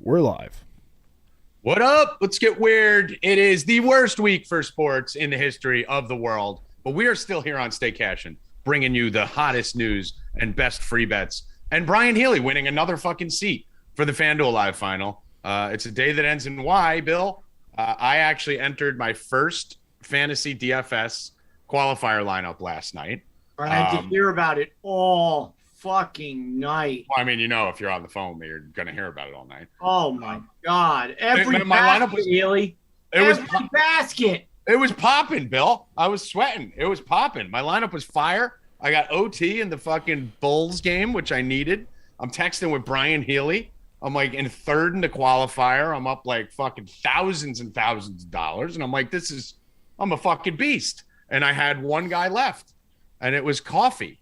We're live. What up? Let's get weird. It is the worst week for sports in the history of the world, but we are still here on Stay Cashin', bringing you the hottest news and best free bets. And Brian Healy winning another fucking seat for the FanDuel Live final. It's a day that ends in Y, Bill. I actually entered my first fantasy DFS qualifier lineup last night. I had to hear about it all fucking night. Well, I mean, you know, if you're on the phone, you're going to hear about it all night. Oh, my God. Every my lineup was, Healy. Every basket. It was popping, Bill. I was sweating. It was popping. My lineup was fire. I got OT in the fucking Bulls game, which I needed. I'm texting with Brian Healy. I'm like in third in the qualifier. I'm up like fucking thousands and thousands of dollars. And I'm like, I'm a fucking beast. And I had one guy left, and it was Coffee.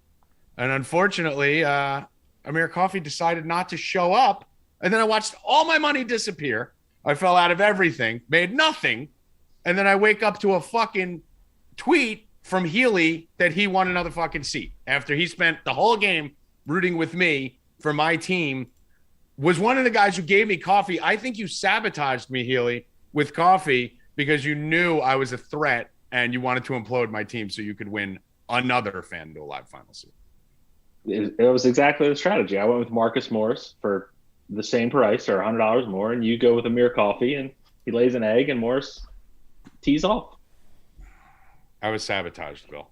And unfortunately, Amir Coffee decided not to show up. And then I watched all my money disappear. I fell out of everything, made nothing. And then I wake up to a fucking tweet from Healy that he won another fucking seat after he spent the whole game rooting with me for my team. Was one of the guys who gave me Coffee. I think you sabotaged me, Healy, with Coffee because you knew I was a threat and you wanted to implode my team so you could win another FanDuel Live final seat. It was exactly the strategy. I went with Marcus Morris for the same price or $100 more, and you go with Amir Coffee, and he lays an egg, and Morris tees off. I was sabotaged, Bill.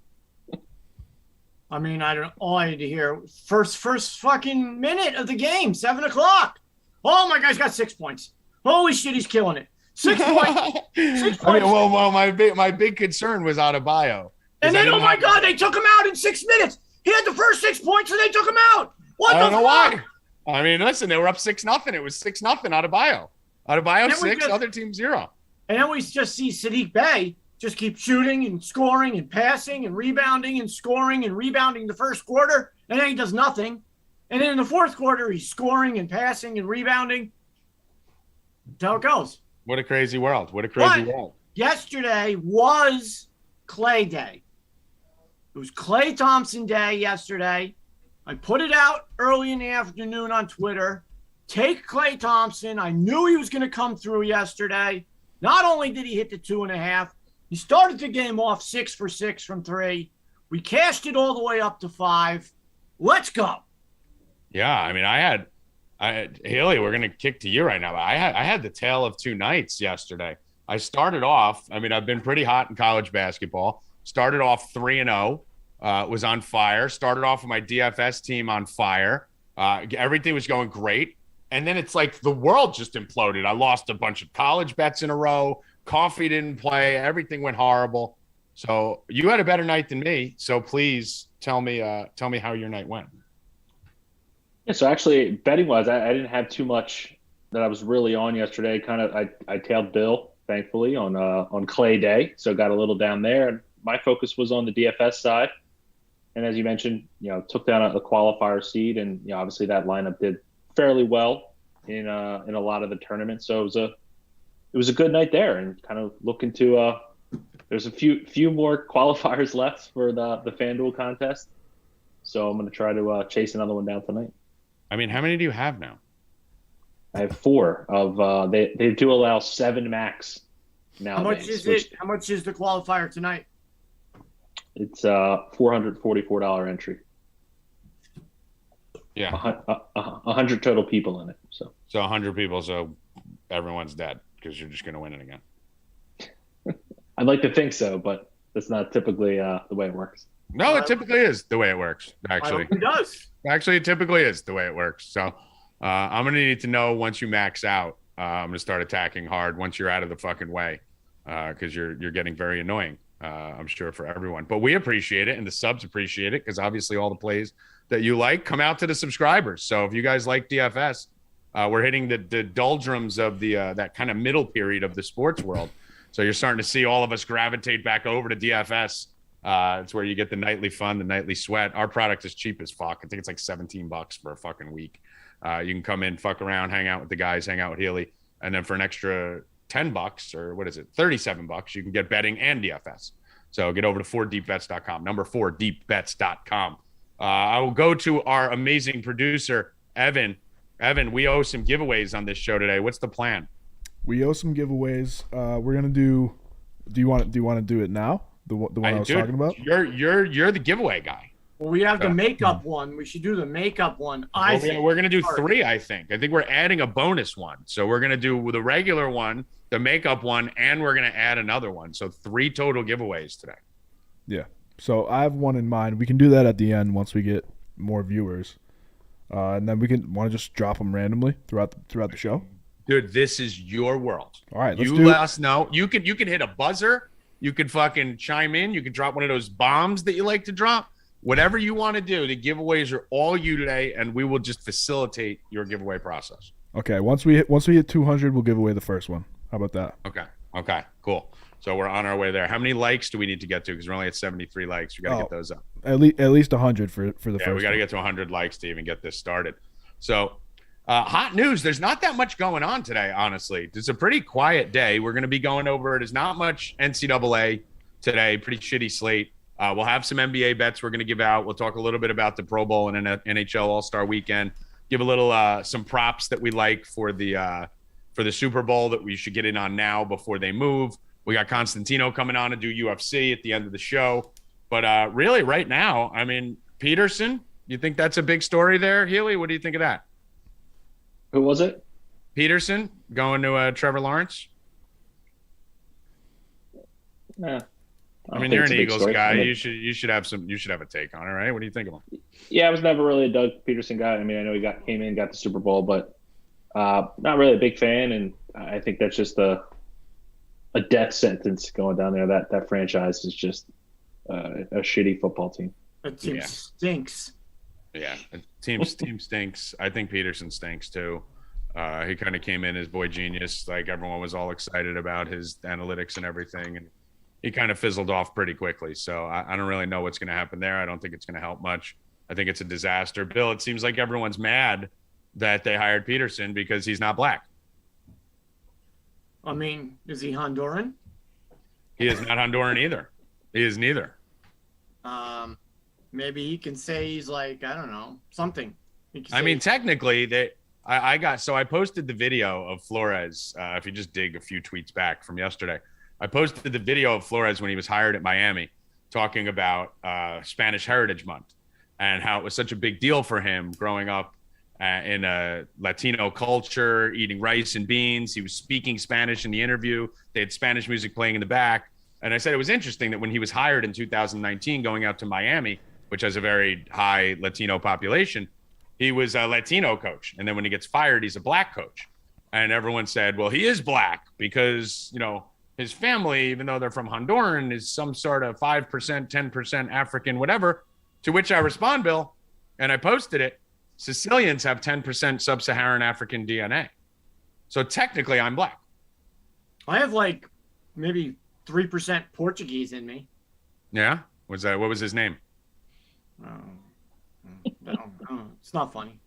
I mean, all I had to hear first fucking minute of the game, 7 o'clock. Oh, my guy's got 6 points. Holy shit, he's killing it. 6 points. 6 points. I mean, well, my big concern was Adebayo. And then, oh my God, they took him out in 6 minutes. He had the first 6 points, and they took him out. What I don't the know fuck? why. I mean, listen, they were up 6-0. It was 6-0 Adebayo. Adebayo 6, other team 0. And then we just see Sadiq Bey just keep shooting and scoring and passing and rebounding and scoring and rebounding the first quarter, and then he does nothing. And then in the fourth quarter, he's scoring and passing and rebounding. That's how it goes. What a crazy world. What a crazy world. Yesterday was Clay Day. It was Klay Thompson Day yesterday. I put it out early in the afternoon on Twitter. Take Klay Thompson. I knew he was going to come through yesterday. Not only did he hit the 2.5, he started the game off 6 for 6 from 3. We cashed it all the way up to 5. Let's go. Yeah, I mean, Haley, we're going to kick to you right now. I had the tale of two nights yesterday. I started off, I mean, I've been pretty hot in college basketball. Started off 3-0, was on fire. Started off with my DFS team on fire. Everything was going great. And then it's like the world just imploded. I lost a bunch of college bets in a row. Coffee didn't play. Everything went horrible. So you had a better night than me. So please tell me how your night went. Yeah, so actually, betting-wise, I didn't have too much that I was really on yesterday. I tailed Bill, thankfully, on Clay Day. So got a little down there. And my focus was on the DFS side. And as you mentioned, took down a qualifier seed. And, obviously that lineup did fairly well in a lot of the tournaments. So it was a good night there, and kind of looking to there's a few more qualifiers left for the FanDuel contest. So I'm going to try to chase another one down tonight. I mean, how many do you have now? I have 4 of they do allow 7 max now. How much is it? How much is the qualifier tonight? It's $444 entry. Yeah, 100 total people in it. So 100 people. So everyone's dead because you're just going to win it again. I'd like to think so, but that's not typically the way it works. No, it typically is the way it works. Actually, it does. Actually, it typically is the way it works. So I'm going to need to know once you max out. I'm going to start attacking hard once you're out of the fucking way because you're getting very annoying. I'm sure for everyone, but we appreciate it and the subs appreciate it because obviously all the plays that you like come out to the subscribers. So if you guys like DFS, we're hitting the doldrums of the that kind of middle period of the sports world. So you're starting to see all of us gravitate back over to DFS. It's where you get the nightly fun, the nightly sweat. Our product is cheap as fuck. I think it's like $17 for a fucking week. You can come in, fuck around, hang out with the guys, hang out with Healy, and then for an extra $10 or what is it, $37, you can get betting and DFS. So get over to 4deepbets.com, number 4deepbets.com. I will go to our amazing producer, Evan. Evan, we owe some giveaways on this show today. What's the plan? We owe some giveaways. We're gonna do. Do you want to do it now? The one I was talking about. You're the giveaway guy. Well, we have the makeup one. We should do the makeup one. We're gonna do 3. I think we're adding a bonus one. So we're gonna do the regular one, the makeup one, and we're gonna add another one. So 3 total giveaways today. Yeah. So I have one in mind. We can do that at the end once we get more viewers, and then we can want to just drop them randomly throughout the show. Dude, this is your world. All right, you let us know. You can hit a buzzer. You can fucking chime in. You can drop one of those bombs that you like to drop. Whatever you want to do. The giveaways are all you today, and we will just facilitate your giveaway process. Okay. Once we hit 200, we'll give away the first one. How about that? Okay. Cool. So we're on our way there. How many likes do we need to get to? Because we're only at 73 likes. We got to get those up. At least 100 for the first. Yeah, we got to get to 100 likes to even get this started. So. Hot news. There's not that much going on today, honestly. It's a pretty quiet day. We're going to be going over. There's not much NCAA today. Pretty shitty slate. We'll have some NBA bets we're going to give out. We'll talk a little bit about the Pro Bowl and NHL All-Star weekend. Give a little some props that we like for the Super Bowl that we should get in on now before they move. We got Constantino coming on to do UFC at the end of the show. But really, right now, I mean, Pederson. You think that's a big story there, Healy? What do you think of that? Who was it? Pederson going to Trevor Lawrence. Yeah. I mean, you're an Eagles guy. I mean, you should have a take on it, right? What do you think of him? Yeah, I was never really a Doug Pederson guy. I mean, I know he came in, got the Super Bowl, but not really a big fan. And I think that's just a death sentence going down there. That franchise is just a shitty football team. That team stinks. Yeah, team stinks. I think Pederson stinks too. He kind of came in as boy genius. Like everyone was all excited about his analytics and everything, and he kind of fizzled off pretty quickly. So I don't really know what's going to happen there. I don't think it's going to help much. I think it's a disaster. Bill, it seems like everyone's mad that they hired Pederson because he's not black. I mean, is he Honduran? He is not Honduran either. He is neither. Maybe he can say he's like, I don't know, something. I mean, technically, I posted the video of Flores. If you just dig a few tweets back from yesterday, I posted the video of Flores when he was hired at Miami, talking about Spanish Heritage Month and how it was such a big deal for him growing up in a Latino culture, eating rice and beans. He was speaking Spanish in the interview. They had Spanish music playing in the back. And I said it was interesting that when he was hired in 2019, going out to Miami, which has a very high Latino population, he was a Latino coach. And then when he gets fired, he's a black coach. And everyone said, well, he is black because, his family, even though they're from Honduran, is some sort of 5%, 10% African, whatever. To which I respond, Bill, and I posted it, Sicilians have 10% sub-Saharan African DNA. So technically, I'm black. I have like maybe 3% Portuguese in me. Yeah? What was his name? It's not funny.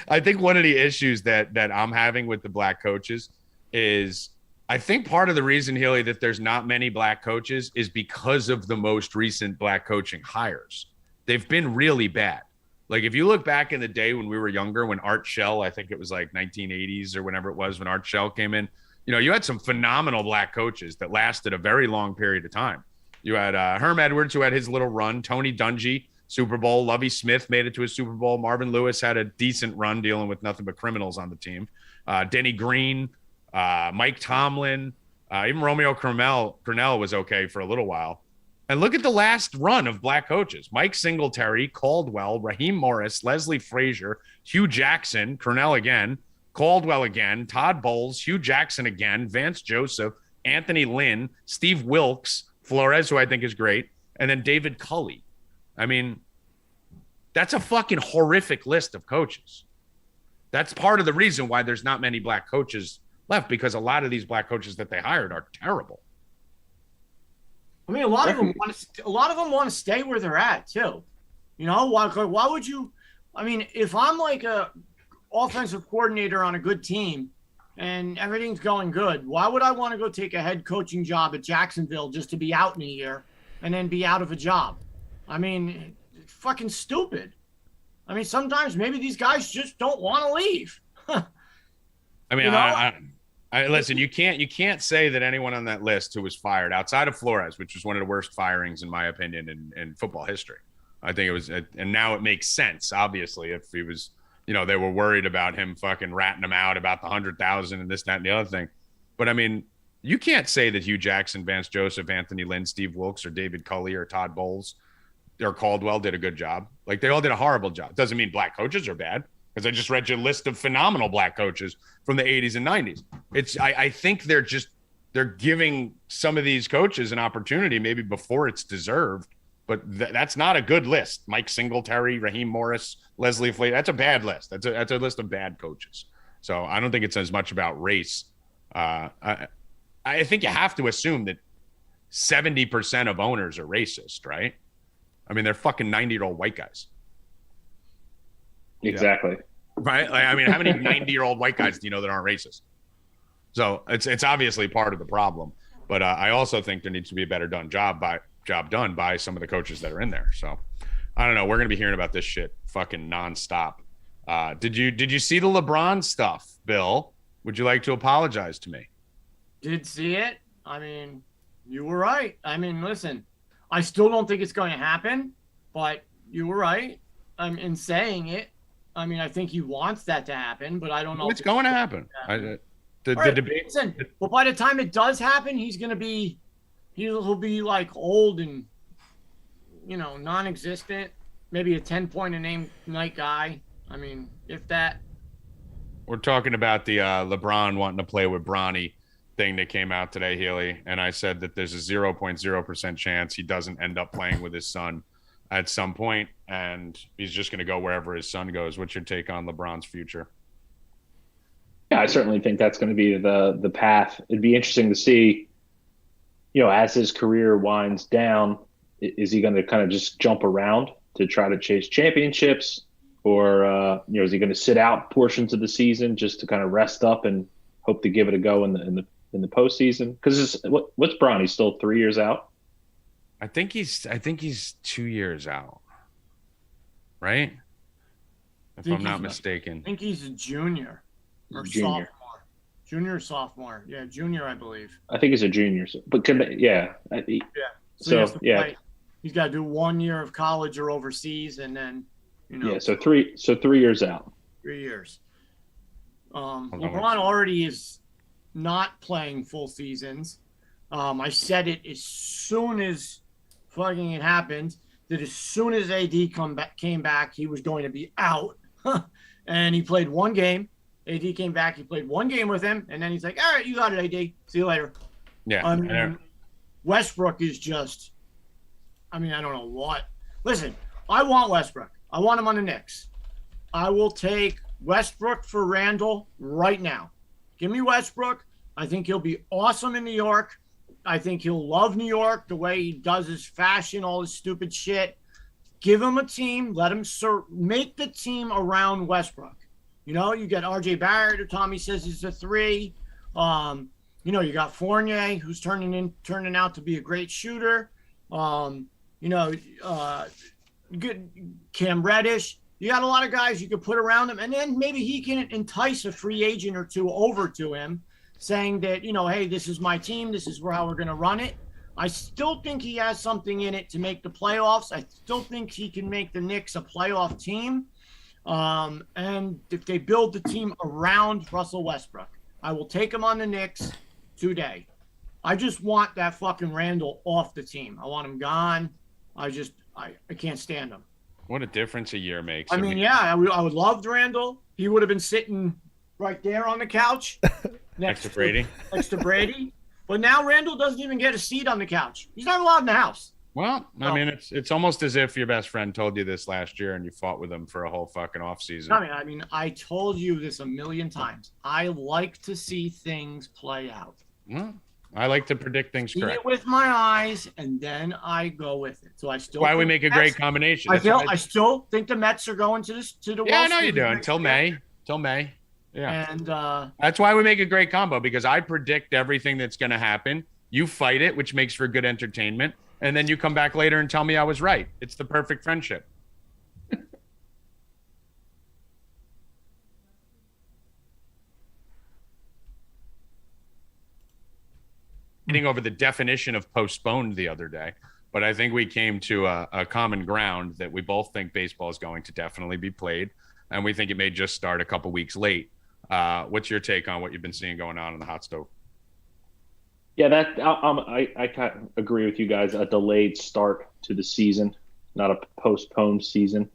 I think one of the issues that I'm having with the black coaches is I think part of the reason, Healy, that there's not many black coaches is because of the most recent black coaching hires. They've been really bad. Like if you look back in the day when we were younger, when Art Shell, I think it was like 1980s or whenever it was when Art Shell came in, you had some phenomenal black coaches that lasted a very long period of time. You had Herm Edwards, who had his little run, Tony Dungy, Super Bowl, Lovie Smith made it to a Super Bowl, Marvin Lewis had a decent run dealing with nothing but criminals on the team, Denny Green, Mike Tomlin, even Romeo Crennel was okay for a little while. And look at the last run of black coaches: Mike Singletary, Caldwell, Raheem Morris, Leslie Frazier, Hugh Jackson, Crennel again, Caldwell again, Todd Bowles, Hugh Jackson again, Vance Joseph, Anthony Lynn, Steve Wilkes, Flores, who I think is great, and then David Culley. I mean, that's a fucking horrific list of coaches. That's part of the reason why there's not many black coaches left, because a lot of these black coaches that they hired are terrible. I mean, a lot of them want to stay where they're at too. Why would you? I mean, if I'm like a offensive coordinator on a good team and everything's going good, why would I want to go take a head coaching job at Jacksonville just to be out in a year and then be out of a job? I mean, it's fucking stupid. I mean, sometimes maybe these guys just don't want to leave. I mean, I listen. You can't say that anyone on that list who was fired outside of Flores, which was one of the worst firings in my opinion in football history. I think it was, and now it makes sense. Obviously, if he was, they were worried about him fucking ratting him out about the 100,000 and this, that, and the other thing. But I mean, you can't say that Hugh Jackson, Vance Joseph, Anthony Lynn, Steve Wilkes, or David Culley, or Todd Bowles, or Caldwell did a good job. Like, they all did a horrible job. Doesn't mean black coaches are bad, because I just read you a list of phenomenal black coaches from the 80s and 90s. I think they're giving some of these coaches an opportunity maybe before it's deserved, but that's not a good list. Mike Singletary, Raheem Morris, Leslie Flay, that's a bad list. That's a list of bad coaches. So I don't think it's as much about race. I think you have to assume that 70% of owners are racist, right? I mean, they're fucking 90-year-old white guys. Exactly. Yeah. Right? Like, I mean, how many 90-year-old white guys do you know that aren't racist? So it's obviously part of the problem. But I also think there needs to be a better job done by some of the coaches that are in there. So I don't know. We're going to be hearing about this shit fucking nonstop. Did you see the LeBron stuff, Bill? Would you like to apologize to me? Did see it. I mean, you were right. I mean, listen, I still don't think it's going to happen, but you were right. I'm in saying it. I mean, I think he wants that to happen, but I don't know. It's going to happen. The debate. Listen, but by the time it does happen, he'll be like old and, non-existent. Maybe a 10-point a night guy. I mean, if that. We're talking about the LeBron wanting to play with Bronny thing that came out today, Healy, and I said that there's a 0.0% chance he doesn't end up playing with his son at some point, and he's just going to go wherever his son goes. What's your take on LeBron's future? Yeah, I certainly think that's going to be the path. It'd be interesting to see, as his career winds down, is he going to kind of just jump around to try to chase championships, or is he going to sit out portions of the season just to kind of rest up and hope to give it a go in the postseason? Because what's Bronny still 3 years out? I think he's 2 years out, right? If I'm not mistaken. I think he's a junior or sophomore. Junior or sophomore. Yeah, junior, I believe. I think he's a junior. But yeah. So he's got to do 1 year of college or overseas, and then Yeah, so 3 years out. 3 years. LeBron already is not playing full seasons. I said it as soon as fucking it happened, that as soon as AD came back, he was going to be out. And he played one game. AD came back. He played one game with him. And then he's like, all right, you got it, AD. See you later. Yeah. Westbrook is just, I don't know what. Listen, I want Westbrook. I want him on the Knicks. I will take Westbrook for Randall right now. Give me Westbrook. I think he'll be awesome in New York. I think he'll love New York, the way he does his fashion, all his stupid shit. Give him a team. Let him make the team around Westbrook. You got RJ Barrett, who Tommy says is a 3. You got Fournier, who's turning out to be a great shooter. Good Cam Reddish. You got a lot of guys you could put around him, and then maybe he can entice a free agent or two over to him, saying that, hey, this is my team. This is how we're going to run it. I still think he has something in it to make the playoffs. I still think he can make the Knicks a playoff team. And if they build the team around Russell Westbrook, I will take him on the Knicks today. I just want that fucking Randall off the team. I want him gone. I can't stand him. What a difference a year makes. I would love Randall. He would have been sitting right there on the couch next to Brady. But now Randall doesn't even get a seat on the couch. He's not allowed in the house. Well, it's almost as if your best friend told you this last year and you fought with him for a whole fucking offseason. I told you this a million times. I like to see things play out. Well, I like to predict things correctly. See it with my eyes, and then I go with it. So I still. Why we make a great combination. I still think the Mets are going to the. Yeah, I know you do until May. Yeah. And that's why we make a great combo, because I predict everything that's going to happen. You fight it, which makes for good entertainment, and then you come back later and tell me I was right. It's the perfect friendship. fighting over the definition of postponed the other day, but I think we came to a common ground that we both think baseball is going to definitely be played, and we think it may just start a couple weeks late. What's your take on what you've been seeing going on in the hot stove? Yeah, I kind of agree with you guys. A delayed start to the season, not a postponed season.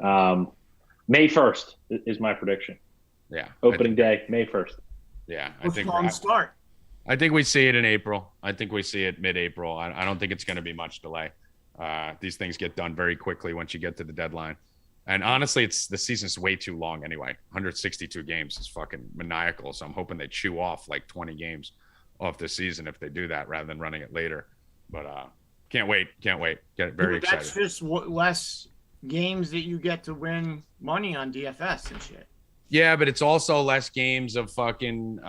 May 1st is my prediction. Yeah, opening day, May 1st. Yeah, start. I think we see it in April. I think we see it mid-April. I don't think it's going to be much delay. These things get done very quickly once you get to the deadline. And honestly, the season's way too long anyway. 162 games is fucking maniacal. So I'm hoping they chew off like 20 games off the season if they do that rather than running it later. But can't wait. Get very excited. That's just less games that you get to win money on DFS and shit. Yeah, but it's also less games of fucking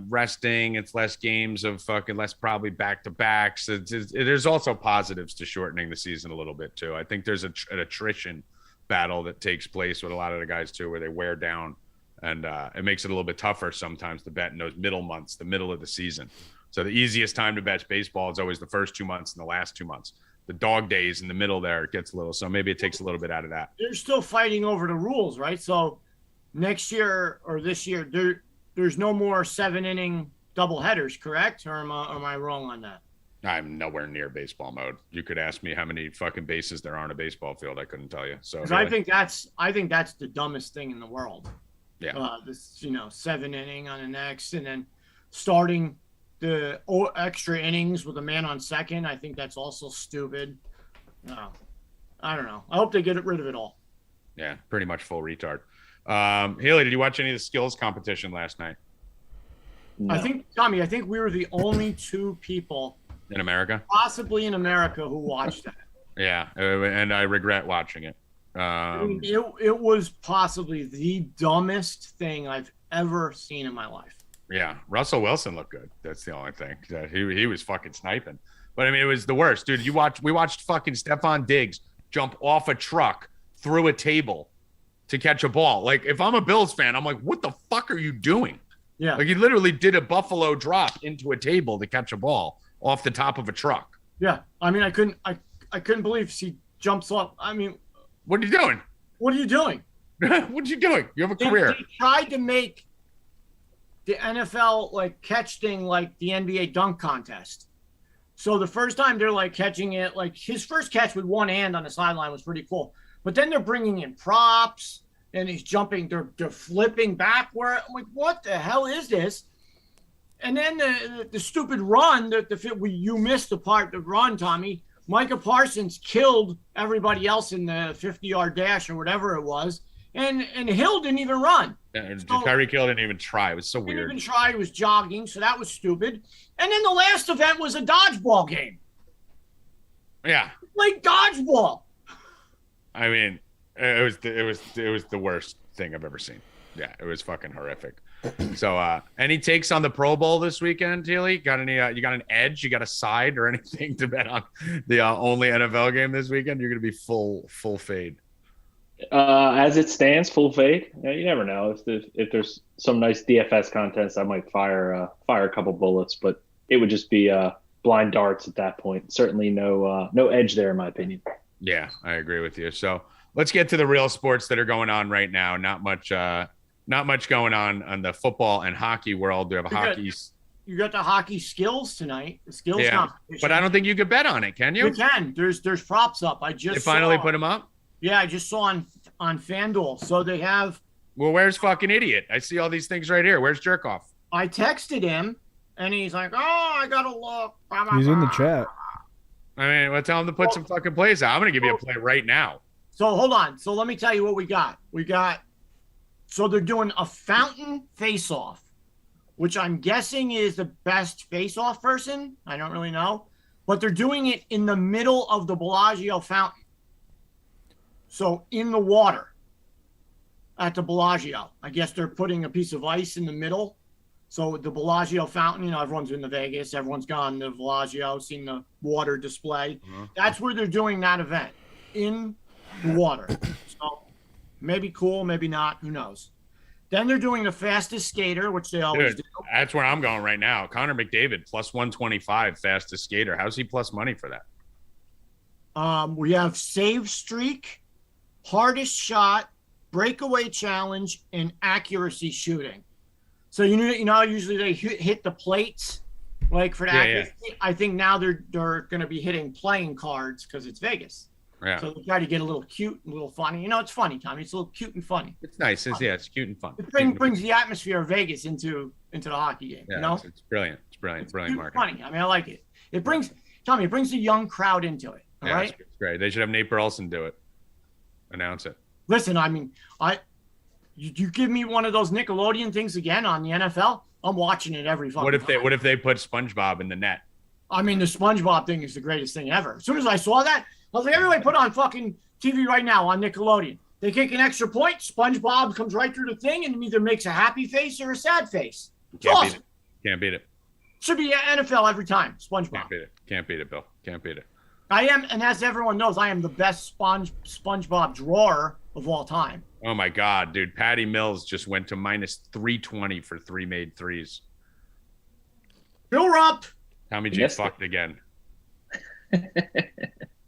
resting. It's less games of fucking less probably back-to-backs. There's also positives to shortening the season a little bit too. I think there's an attrition battle that takes place with a lot of the guys too, where they wear down, and it makes it a little bit tougher sometimes to bet in those middle months, the middle of the season. So the easiest time to bet baseball is always the first 2 months and the last 2 months. The dog days in the middle there, it gets a little. So maybe it takes a little bit out of that. They're still fighting over the rules, right? So next year or this year, there's no more 7-inning doubleheaders, correct? Or am I wrong on that? I'm nowhere near baseball mode. You could ask me how many fucking bases there are on a baseball field. I couldn't tell you. So really? I think that's the dumbest thing in the world. Yeah. This 7-inning on the next, and then starting the extra innings with a man on second. I think that's also stupid. No, I don't know. I hope they get rid of it all. Yeah, pretty much full retard. Haley, did you watch any of the skills competition last night? No. I think, Tommy, we were the only 2 people in America, possibly in America, who watched that. Yeah, and I regret watching it. It was possibly the dumbest thing I've ever seen in my life. Yeah, Russell Wilson looked good. That's the only thing. He was fucking sniping. But I mean, it was the worst, dude. We watched fucking Stephon Diggs jump off a truck through a table to catch a ball. Like, if I'm a Bills fan, I'm like, what the fuck are you doing? Yeah. Like, he literally did a buffalo drop into a table to catch a ball off the top of a truck. Yeah. I mean, I couldn't believe he jumps off. I mean, what are you doing? What are you doing? What are you doing? You have a career. They tried to make the NFL like catch thing like the NBA dunk contest. So the first time they're like catching it, like his first catch with one hand on the sideline was pretty cool. But then they're bringing in props and he's jumping, they're flipping backward. I'm like, what the hell is this? And then the stupid run you missed the part, the run, Tommy. Micah Parsons killed everybody else in the 50-yard dash or whatever it was. And Hill didn't even run. Yeah, so, Tyreek Hill didn't even try. It was so weird. Didn't even try. He was jogging, so that was stupid. And then the last event was a dodgeball game. Yeah. Like dodgeball. I mean, it was the worst thing I've ever seen. Yeah, it was fucking horrific. So, any takes on the Pro Bowl this weekend, Healy? Got any? You got an edge? You got a side or anything to bet on the only NFL game this weekend? You're gonna be full fade. As it stands, full fade. You never know. If there's some nice DFS contest, I might fire a couple bullets, but it would just be blind darts at that point. Certainly no edge there, in my opinion. Yeah, I agree with you. So let's get to the real sports that are going on right now. Not much going on the football and hockey world. We have You got the hockey skills tonight. The skills competition. But I don't think you could bet on it, can you? You can. There's props up. They finally put them up? Yeah, I just saw on FanDuel. So they have. Well, where's fucking idiot? I see all these things right here. Where's Jerkoff? I texted him, and he's like, "Oh, I gotta look." He's in the chat. I mean, well, tell him to put some fucking plays out. I'm gonna give you a play right now. So hold on. So let me tell you what we got. So they're doing a fountain face-off, which I'm guessing is the best face-off person. I don't really know, but they're doing it in the middle of the Bellagio fountain. So in the water at the Bellagio, I guess they're putting a piece of ice in the middle. So the Bellagio fountain, everyone's been to Vegas, everyone's gone to Bellagio, seen the water display. Mm-hmm. That's where they're doing that event, in the water. So maybe cool, maybe not, who knows. Then they're doing the fastest skater, which they always Dude, do. that's where I'm going right now. Connor McDavid, plus 125, fastest skater. How's he plus money for that? We have save streak, hardest shot, breakaway challenge, and accuracy shooting. So you know usually they hit the plates, like for the accuracy. Yeah. I think now they're going to be hitting playing cards because it's Vegas. Yeah. So they try to get a little cute and a little funny. You know, it's funny, Tommy. It's a little cute and funny. It's nice. It's cute and fun. It brings the atmosphere of Vegas into the hockey game. Yeah, you know, it's brilliant. It's brilliant marketing. Funny. I mean, I like it. It brings Tommy. It brings the young crowd into it. All right. It's great. They should have Nate Burleson do it. Announce it. Listen, I mean, you give me one of those Nickelodeon things again on the NFL, I'm watching it every fucking time. What if they put SpongeBob in the net? I mean, the SpongeBob thing is the greatest thing ever. As soon as I saw that, I was like, everybody put on fucking TV right now on Nickelodeon. They kick an extra point, SpongeBob comes right through the thing and either makes a happy face or a sad face. It's awesome. Can't beat it. Should be NFL every time. SpongeBob. Can't beat it, Bill. Can't beat it. I am, and as everyone knows, I am the best SpongeBob drawer of all time. Oh my God, dude. Patty Mills just went to minus 320 for 3 made threes. Bill Rupp. Tommy G fucked again.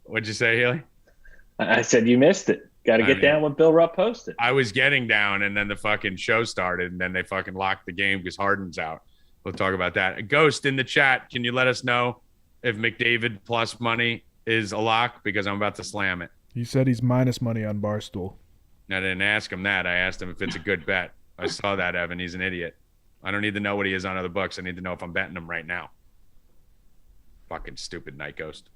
What'd you say, Healy? I said you missed it. Got to get down when Bill Rupp posted. I was getting down, and then the fucking show started, and then they fucking locked the game because Harden's out. We'll talk about that. Ghost in the chat, can you let us know if McDavid plus money is a lock? Because I'm about to slam it. He said he's minus money on Barstool. I didn't ask him that. I asked him if it's a good bet. I saw that, Evan. He's an idiot. I don't need to know what he is on other books. I need to know if I'm betting him right now. Fucking stupid night ghost.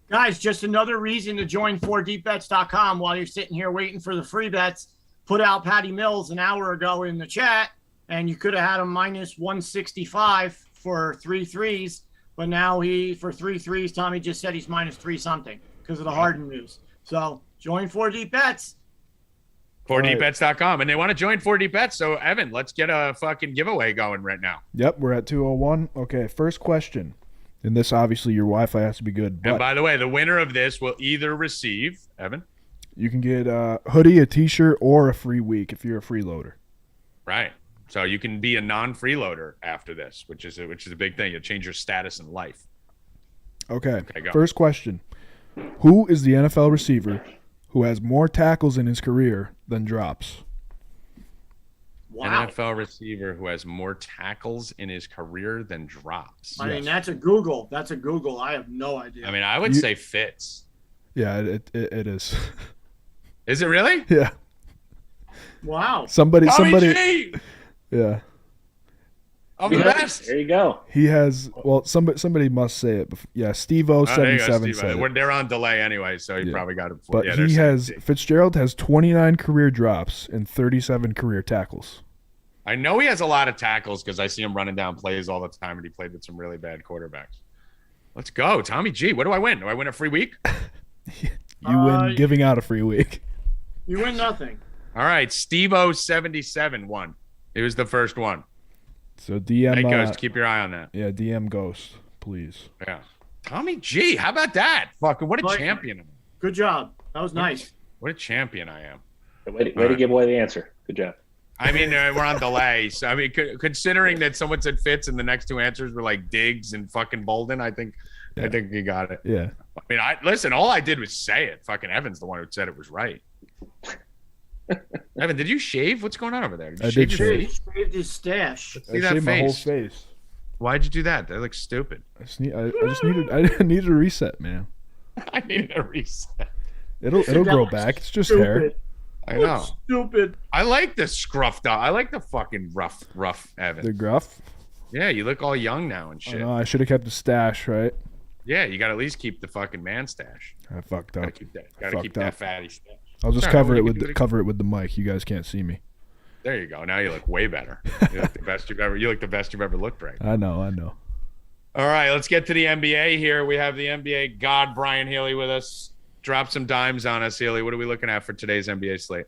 Guys, just another reason to join 4deepbets.com while you're sitting here waiting for the free bets. Put out Patty Mills an hour ago in the chat, and you could have had him minus 165 for 3 threes. But now for 3 threes, Tommy just said he's minus 3 something because of the Harden news. So join 4Deep Bets. 4deepbets.com. And they want to join 4Deep Bets. So, Evan, let's get a fucking giveaway going right now. Yep, we're at 201. Okay, first question. And this, obviously, your Wi-Fi has to be good. But and by the way, the winner of this will either receive, Evan? You can get a hoodie, a T-shirt, or a free week if you're a freeloader. Right. So you can be a non-freeloader after this, which is a big thing. You'll change your status in life. Okay, go. First question. Who is the NFL receiver who has more tackles in his career than drops? Wow. NFL receiver who has more tackles in his career than drops. I mean, that's a Google. I have no idea. I mean, I would say Fitz. Yeah, it is. Is it really? Yeah. Wow. Somebody. G! Yeah. I'm the best. There you go. He has. Well, somebody must say it. Yeah, Steve-O 77 said it. They're on delay anyway, so he probably got it before. But he has Fitzgerald has 29 career drops and 37 career tackles. I know he has a lot of tackles because I see him running down plays all the time, and he played with some really bad quarterbacks. Let's go, Tommy G. What do I win? Do I win a free week? You win giving out a free week. You win nothing. All right, Steve-O 77 won. He was the first one. So DM hey, Ghost, keep your eye on that. Yeah, DM Ghost, please. Yeah. Tommy G, how about that? Fucking what a champion. Good job. That was nice. What a champion I am. Way to give away the answer. Good job. I mean, we're on delay. So, I mean, considering that someone said Fitz and the next 2 answers were like Diggs and fucking Bolden, I think you got it. Yeah. I mean, listen, all I did was say it. Fucking Evan's the one who said it was right. Evan, did you shave? What's going on over there? I did shave. He shaved his stash. See I that shaved face? my whole face. Why'd you do that? That looks stupid. I needed a reset, man. I needed a reset. It'll grow back. It's just hair. I know. Stupid. I like the scruffed up. I like the fucking rough Evan. The gruff. Yeah, you look all young now and shit. I should have kept the stash, right? Yeah, you got to at least keep the fucking man stash. I fucked up. Gotta keep that fatty stash. I'll just cover it with the mic. You guys can't see me. There you go. Now you look way better. You look the best you've ever looked right now. I know. All right, let's get to the NBA here. We have the NBA god Brian Healy with us. Drop some dimes on us, Healy. What are we looking at for today's NBA slate?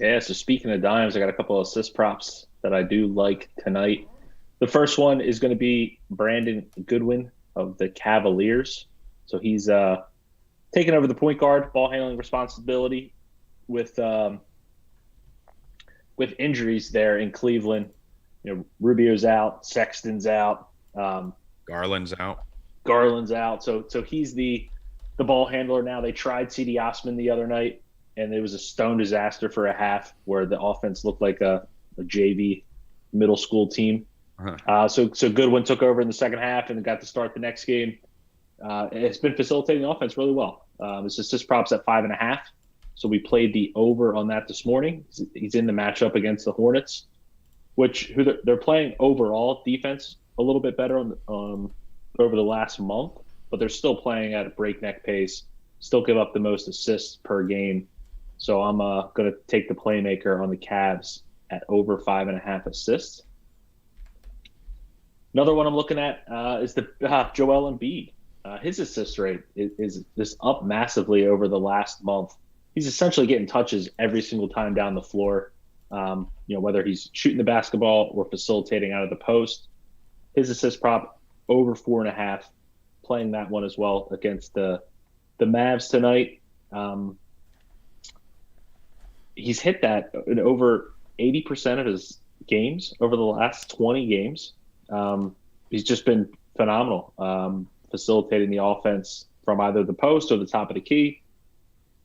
Yeah, so speaking of dimes, I got a couple of assist props that I do like tonight. The first one is going to be Brandon Goodwin of the Cavaliers. So he's taking over the point guard ball handling responsibility with with injuries there in Cleveland. Rubio's out, Sexton's out, Garland's out. Garland's out. So he's the ball handler now. They tried C.D. Osman the other night, and it was a stone disaster for a half where the offense looked like a JV middle school team. So Goodwin took over in the second half and got to start the next game. It's been facilitating the offense really well. His assist props at 5.5. So we played the over on that this morning. He's in the matchup against the Hornets, who they're playing overall defense a little bit better over the last month, but they're still playing at a breakneck pace, still give up the most assists per game. So I'm going to take the playmaker on the Cavs at over 5.5 assists. Another one I'm looking at is the Joel Embiid. His assist rate is just up massively over the last month. He's essentially getting touches every single time down the floor, whether he's shooting the basketball or facilitating out of the post. His assist prop over 4.5, playing that one as well against the Mavs tonight. He's hit that in over 80% of his games over the last 20 games. He's just been phenomenal, facilitating the offense from either the post or the top of the key.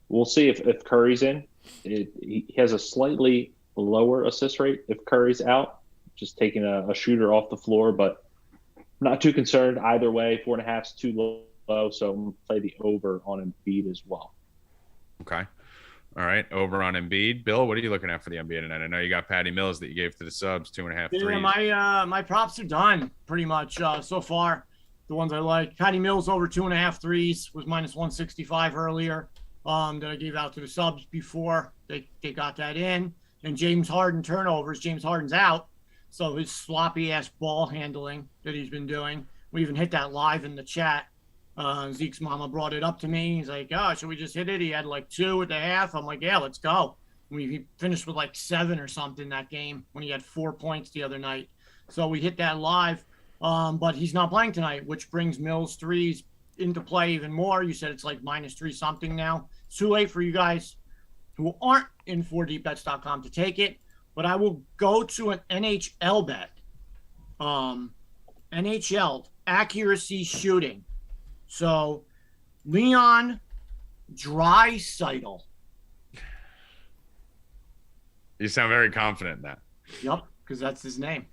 We'll see if Curry's in. He has a slightly lower assist rate if Curry's out, just taking a shooter off the floor, but not too concerned either way. 4.5 is too low, so I'm going to play the over on Embiid as well. Okay. All right, over on Embiid. Bill, what are you looking at for the NBA tonight? I know you got Patty Mills that you gave to the subs, 2.5 threes. Yeah, my props are done pretty much so far. The ones I like. Patty Mills over 2.5 threes was minus 165 earlier. That I gave out to the subs before they got that in. And James Harden turnovers. James Harden's out, so his sloppy ass ball handling that he's been doing. We even hit that live in the chat. Zeke's mama brought it up to me. He's like, "Oh, should we just hit it?" He had like 2 at the half. I'm like, "Yeah, let's go." He finished with like 7 or something that game when he had 4 points the other night. So we hit that live. But he's not playing tonight, which brings Mills threes into play even more. You said it's like minus 3 something now. It's too late for you guys who aren't in 4deepbets.com to take it, but I will go to an NHL bet. NHL accuracy shooting. So Leon Draisaitl. You sound very confident in that. Yep, because that's his name.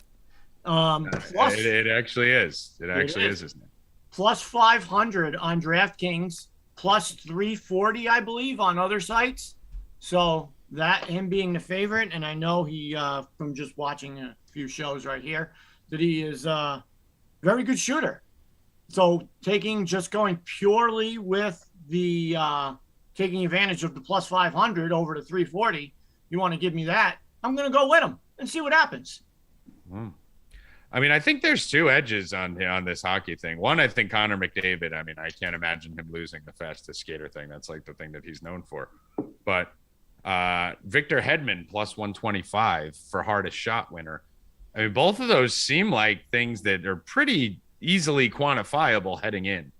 It actually is. It actually is his name. Plus 500 on DraftKings, plus 340, I believe, on other sites. So that him being the favorite, and I know he from just watching a few shows right here that he is a very good shooter. So going purely with the taking advantage of the plus 500 over to 340, you want to give me that? I'm going to go with him and see what happens. I mean, I think there's 2 edges on this hockey thing. One, I think Connor McDavid, I mean, I can't imagine him losing the fastest skater thing. That's like the thing that he's known for. But Victor Hedman plus 125 for hardest shot winner. I mean, both of those seem like things that are pretty easily quantifiable heading in.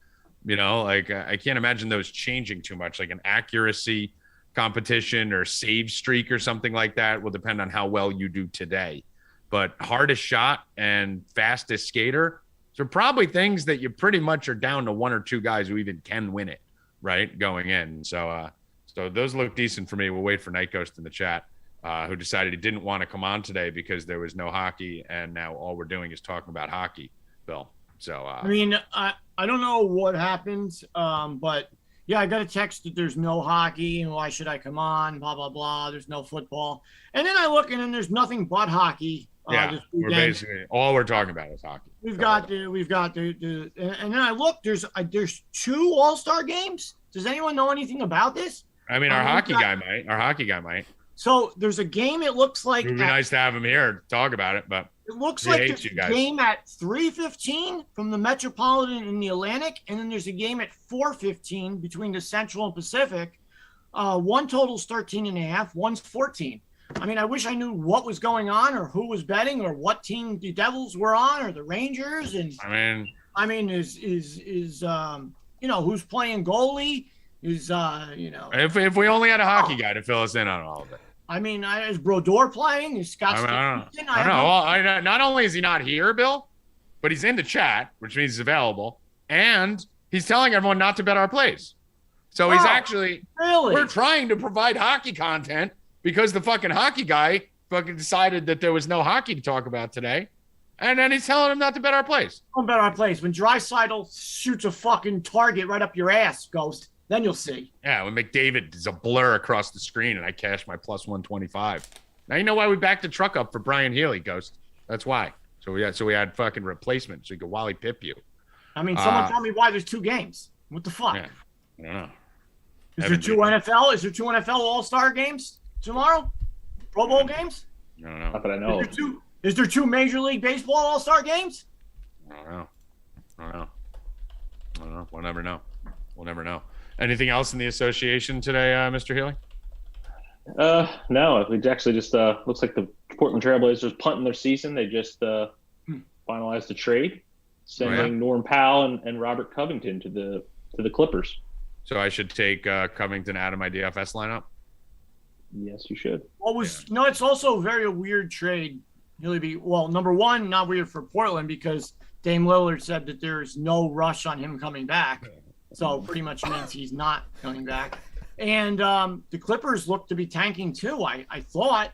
I can't imagine those changing too much. Like an accuracy competition or save streak or something like that will depend on how well you do today. But hardest shot and fastest skater, so probably things that you pretty much are down to 1 or 2 guys who even can win it, right, going in. So those look decent for me. We'll wait for Night Ghost in the chat, who decided he didn't want to come on today because there was no hockey, and now all we're doing is talking about hockey, Bill. So I mean, I don't know what happened, but yeah, I got a text that there's no hockey and why should I come on? Blah blah blah. There's no football, and then I look and then there's nothing but hockey. We're basically all we're talking about is hockey. We've got the, and then I look. There's 2 All-Star games. Does anyone know anything about this? I mean, our hockey guy might. So there's a game. It looks like it would be nice to have him here to talk about it, but it looks like there's a game at 3:15 from the Metropolitan and the Atlantic, and then there's a game at 4:15 between the Central and Pacific. One total's 13.5, one's 14. I mean, I wish I knew what was going on or who was betting or what team the Devils were on or the Rangers. And I mean, is who's playing goalie? If we only had a hockey guy to fill us in on all of it. I mean, is Brodeur playing? Is Scott Stevenson? I don't know. Well, not only is he not here, Bill, but he's in the chat, which means he's available, and he's telling everyone not to bet our plays. So he's actually really. We're trying to provide hockey content because the fucking hockey guy fucking decided that there was no hockey to talk about today. And then he's telling him not to bet our plays. Don't bet our plays. When Draisaitl shoots a fucking target right up your ass, Ghost, then you'll see. Yeah, when McDavid is a blur across the screen and I cash my plus 125. Now you know why we backed the truck up for Brian Healy, Ghost. That's why. So we had fucking replacement so we could Wally Pip you. I mean, someone tell me why there's 2 games. What the fuck? Yeah, I don't know. Is there 2 NFL? Is there 2 NFL All-Star games tomorrow? Pro Bowl games? I don't know. Not that I know. Is there 2 Major League Baseball All-Star games? I don't know. We'll never know. Anything else in the association today, Mr. Healy? No. It actually just looks like the Portland Trailblazers punting their season. They just finalized the trade, sending Norm Powell and Robert Covington to the Clippers. So I should take Covington out of my DFS lineup? Yes, you should. It's also a very weird trade. Well, number one, not weird for Portland because Dame Lillard said that there's no rush on him coming back. So pretty much means he's not coming back. And the Clippers look to be tanking too, I thought.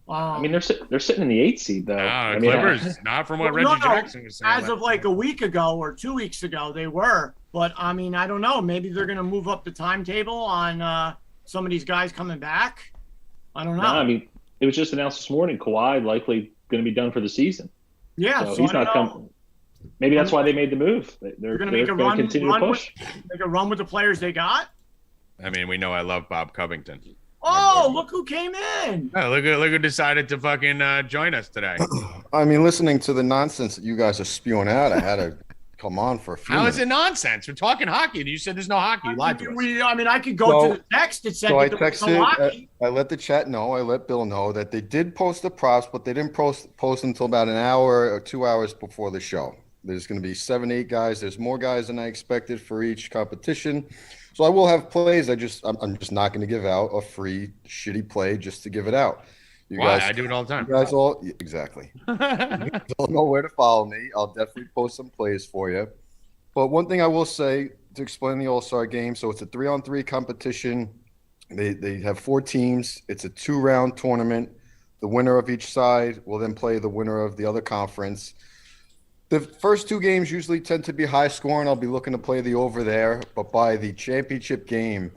I mean, they're sitting in the 8th seed, though. No, Clippers, not from what Reggie Jackson was saying. As of like a week ago or 2 weeks ago, they were. But, I mean, I don't know. Maybe they're going to move up the timetable on some of these guys coming back. I don't know. No, I mean, it was just announced this morning. Kawhi likely going to be done for the season. Yeah, so he's not coming. Maybe that's why they made the move. They're going to make a run, continue to push. Make a run with the players they got. I mean, we know I love Bob Covington. Oh, look who came in! Oh, look who decided to fucking join us today. I mean, listening to the nonsense that you guys are spewing out, I had to come on for a few minutes. How is it nonsense? We're talking hockey. You said there's no hockey. You lied to us. I mean, I could go to the text that said so that there was no hockey. I let the chat know. I let Bill know that they did post the props, but they didn't post until about an hour or 2 hours before the show. There's going to be 7, 8 guys. There's more guys than I expected for each competition. So I will have plays. I'm just not going to give out a free shitty play just to give it out. Why? I do it all the time. You guys all exactly. You don't know where to follow me. I'll definitely post some plays for you. But one thing I will say to explain the All-Star game. So it's a 3-on-3 competition. They have 4 teams. It's a 2-round tournament. The winner of each side will then play the winner of the other conference. The first 2 games usually tend to be high scoring. I'll be looking to play the over there. But by the championship game,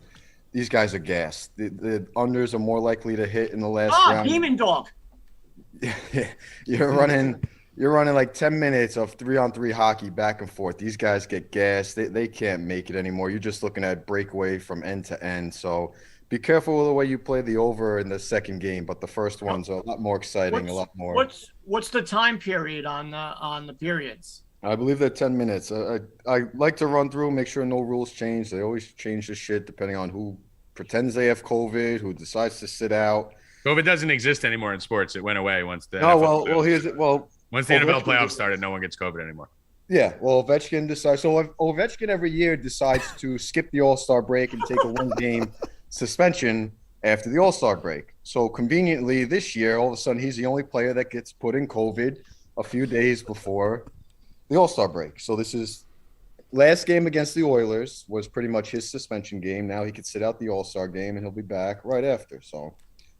these guys are gassed. The unders are more likely to hit in the last round. Demon Dog. You're running like 10 minutes of 3-on-3 hockey back and forth. These guys get gassed. They can't make it anymore. You're just looking at breakaway from end to end. So be careful with the way you play the over in the second game. But the first ones are a lot more exciting, a lot more. What's the time period on the periods? I believe they're 10 minutes. I like to run through, make sure no rules change. They always change the shit depending on who pretends they have COVID, who decides to sit out. COVID doesn't exist anymore in sports. It went away once the once the NFL playoffs started, no one gets COVID anymore. Yeah, well, Ovechkin decides. So Ovechkin every year decides to skip the All-Star break and take a 1-game suspension after the All-Star break. So conveniently this year, all of a sudden, he's the only player that gets put in COVID a few days before the All-Star break. So this is last game against the Oilers was pretty much his suspension game. Now he could sit out the All-Star game and he'll be back right after. So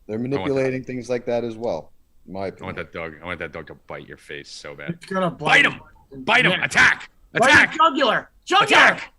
they're manipulating things like that as well, in my opinion. I want that dog to bite your face so bad. It's gonna bite him. Bite him. Attack. Bite his jugular. Attack.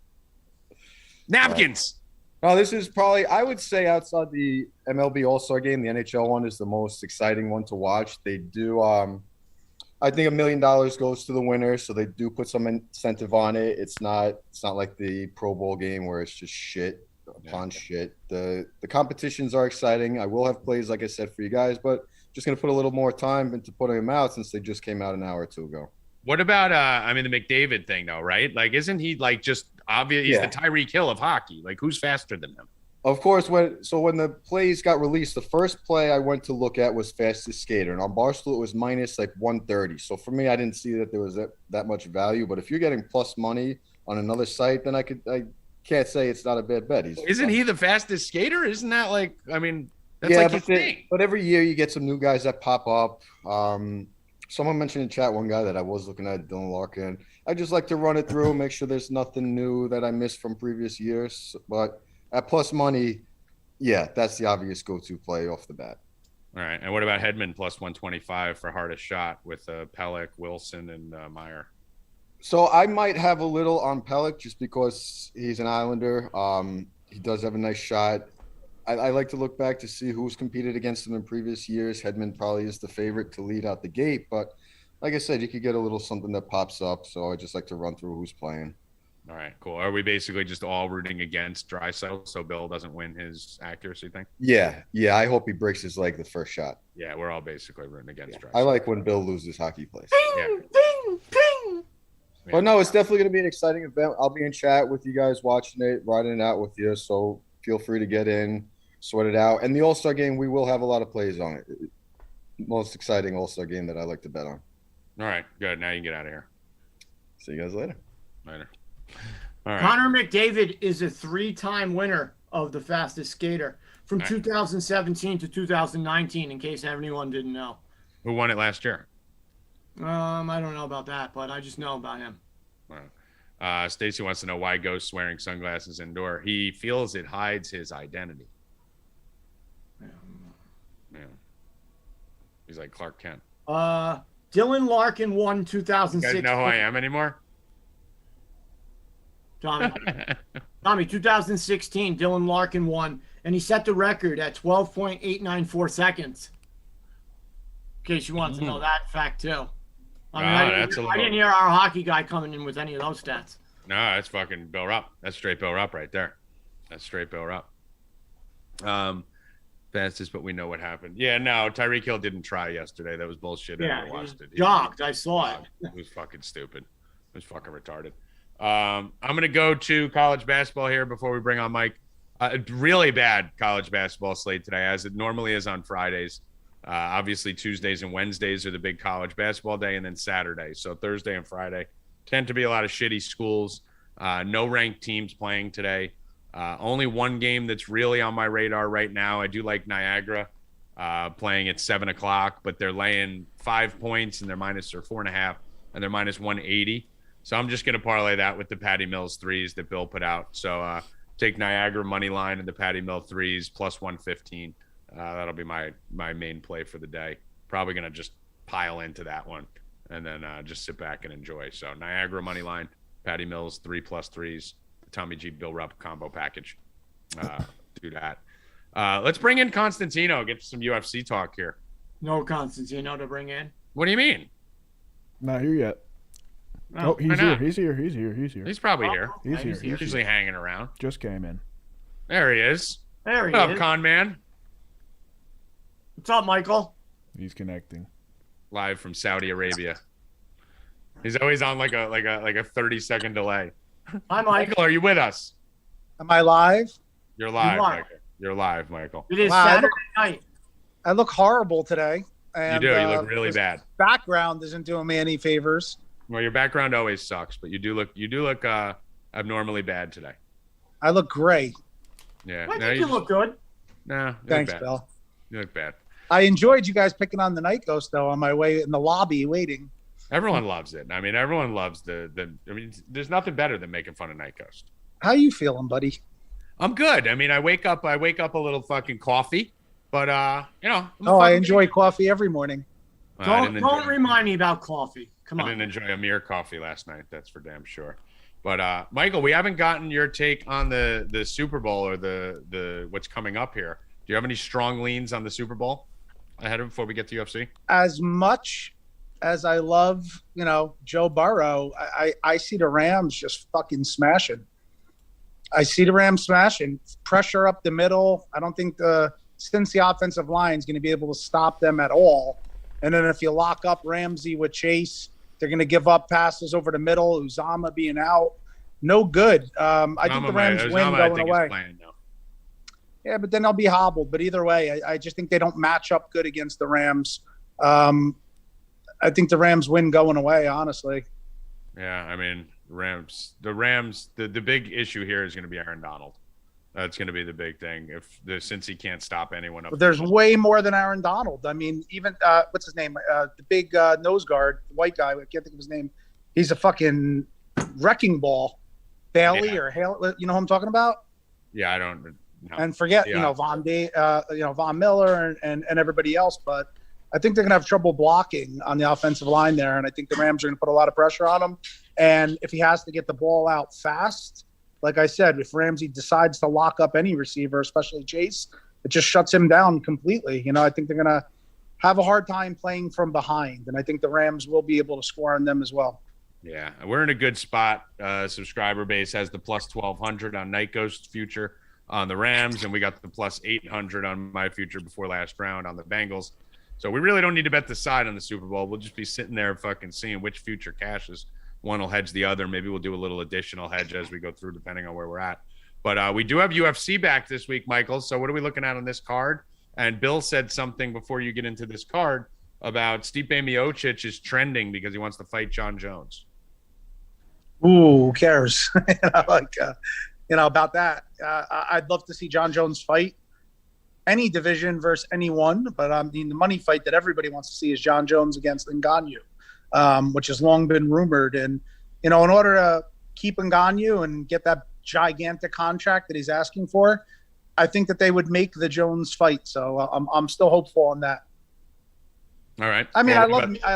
Napkins. No, this is probably, I would say, outside the MLB All-Star game, the NHL one is the most exciting one to watch. They do, I think $1 million goes to the winner, so they do put some incentive on it. It's not like the Pro Bowl game where it's just shit upon shit. The competitions are exciting. I will have plays, like I said, for you guys, but just going to put a little more time into putting them out since they just came out an hour or 2 ago. What about, the McDavid thing, though, right? Like, isn't he, like, just obvious? He's the Tyreek Hill of hockey. Like, who's faster than him? Of course, when the plays got released, the first play I went to look at was fastest skater. And on Barstool, it was minus, like, 130. So, for me, I didn't see that there was that much value. But if you're getting plus money on another site, then I can't say it's not a bad bet. Isn't he the fastest skater? Isn't that, like, I mean, That's yeah, like his thing. but every year you get some new guys that pop up. Someone mentioned in chat one guy that I was looking at, Dylan Larkin. I just like to run it through, make sure there's nothing new that I missed from previous years. But at plus money, yeah, that's the obvious go-to play off the bat. All right. And what about Hedman plus 125 for hardest shot with Pellick, Wilson, and Meyer? So I might have a little on Pellick just because he's an Islander. He does have a nice shot. I like to look back to see who's competed against him in previous years. Hedman probably is the favorite to lead out the gate, but like I said, you could get a little something that pops up. So I just like to run through who's playing. All right, cool. Are we basically just all rooting against Draisaitl so Bill doesn't win his accuracy thing? Yeah. I hope he breaks his leg the first shot. Yeah, we're all basically rooting against Draisaitl. I like when Bill loses hockey plays. Ping, ping, ping. But no, it's definitely going to be an exciting event. I'll be in chat with you guys watching it, riding it out with you. So feel free to get in, sweat it out. And the All-Star game, we will have a lot of plays on it. Most exciting All-Star game that I like to bet on. All right, good. Now you can get out of here. See you guys later. Later. All right. Connor McDavid is a 3-time winner of the fastest skater from 2017 to 2019, in case anyone didn't know. Who won it last year? I don't know about that, but I just know about him. Stacy wants to know why Ghost's wearing sunglasses indoor. He feels it hides his identity. Yeah. He's like Clark Kent. Dylan Larkin won 2006. You guys know who I am anymore? Tommy, 2016, Dylan Larkin won, and he set the record at 12.894 seconds. In case you want to know that fact, too. I didn't hear our hockey guy coming in with any of those stats. No, that's fucking Bill Rupp. That's straight Bill Rupp right there. That's straight Bill Rupp. Fastest, but we know what happened. Yeah, no, Tyreek Hill didn't try yesterday. That was bullshit. Yeah, I never watched it. Jogged. I saw it. It was fucking stupid. It was fucking retarded. I'm going to go to college basketball here before we bring on Mike. Really bad college basketball slate today, as it normally is on Fridays. Obviously, Tuesdays and Wednesdays are the big college basketball day, and then Saturday. So Thursday and Friday tend to be a lot of shitty schools. No ranked teams playing today. Only one game that's really on my radar right now. I do like Niagara playing at 7 o'clock, but they're laying 5 points, and they're minus or 4.5, and they're minus 180. So I'm just going to parlay that with the Patty Mills threes that Bill put out. So take Niagara money line and the Patty Mill threes plus 115. That'll be my main play for the day. Probably going to just pile into that one and then just sit back and enjoy. So Niagara money line, Patty Mills 3+3s, the Tommy G Bill Rupp combo package. Do that. Let's bring in Constantino. Get some UFC talk here. No Constantino to bring in. What do you mean? Not here yet. No, He's here. He's probably here. He's here. He's usually hanging around. Just came in. There he is. There he What up, is. con man? What's up, Michael? He's connecting. Live from Saudi Arabia. He's always on like a 30-second delay. Hi, Mike. Michael, are you with us? Am I live? You're live, You are. Michael. You're live, Michael. It is Wow, Saturday night. I look horrible today. And, You do. You look really this bad. Background isn't doing me any favors. Well, your background always sucks, but you do look abnormally bad today. I look great. Yeah. I No, think you look good. No. Thanks, bad. Bill. You look bad. I enjoyed you guys picking on the Night Ghost, though, on my way in the lobby waiting. Everyone loves it. I mean, everyone loves there's nothing better than making fun of Night Ghost. How you feeling, buddy? I'm good. I mean, I wake up a little fucking coffee, but you know. I enjoy coffee every morning. Don't remind me about coffee. Come I on. didn't enjoy a mere coffee last night. That's for damn sure. But Michael, we haven't gotten your take on the Super Bowl or the what's coming up here. Do you have any strong leans on the Super Bowl ahead of before we get to UFC? As much as I love, Joe Burrow, I see the Rams just fucking smashing. I see the Rams smashing. Pressure up the middle. I don't think since the offensive line is going to be able to stop them at all. And then if you lock up Ramsey with Chase, they're going to give up passes over the middle. Uzama being out. No good. I think the Rams win going away. Yeah, but then they'll be hobbled. But either way, I just think they don't match up good against the Rams. I think the Rams win going away, honestly. Yeah, I mean, the Rams, the big issue here is going to be Aaron Donald. That's going to be the big thing since he can't stop anyone up. But there's way more than Aaron Donald. I mean, even what's his name? The big nose guard, the white guy. I can't think of his name. He's a fucking wrecking ball. Bailey or Hale. You know who I'm talking about? Yeah, I don't know. And forget Von Miller and everybody else. But I think they're gonna have trouble blocking on the offensive line there, and I think the Rams are gonna put a lot of pressure on him. And if he has to get the ball out fast. Like I said, if Ramsey decides to lock up any receiver, especially Chase, it just shuts him down completely. I think they're going to have a hard time playing from behind, and I think the Rams will be able to score on them as well. Yeah, we're in a good spot. Subscriber base has the plus 1,200 on Night Ghost future on the Rams, and we got the plus 800 on my future before last round on the Bengals. So we really don't need to bet the side on the Super Bowl. We'll just be sitting there fucking seeing which future cashes. One will hedge the other. Maybe we'll do a little additional hedge as we go through, depending on where we're at. But we do have UFC back this week, Michael. So what are we looking at on this card? And Bill said something before you get into this card about Stipe Miocic is trending because he wants to fight John Jones. Ooh, who cares? About that. I'd love to see John Jones fight any division versus anyone. But the money fight that everybody wants to see is John Jones against Ngannou. Which has long been rumored. And, in order to keep Ngannou and get that gigantic contract that he's asking for, I think that they would make the Jones fight. So I'm still hopeful on that. All right. I mean, I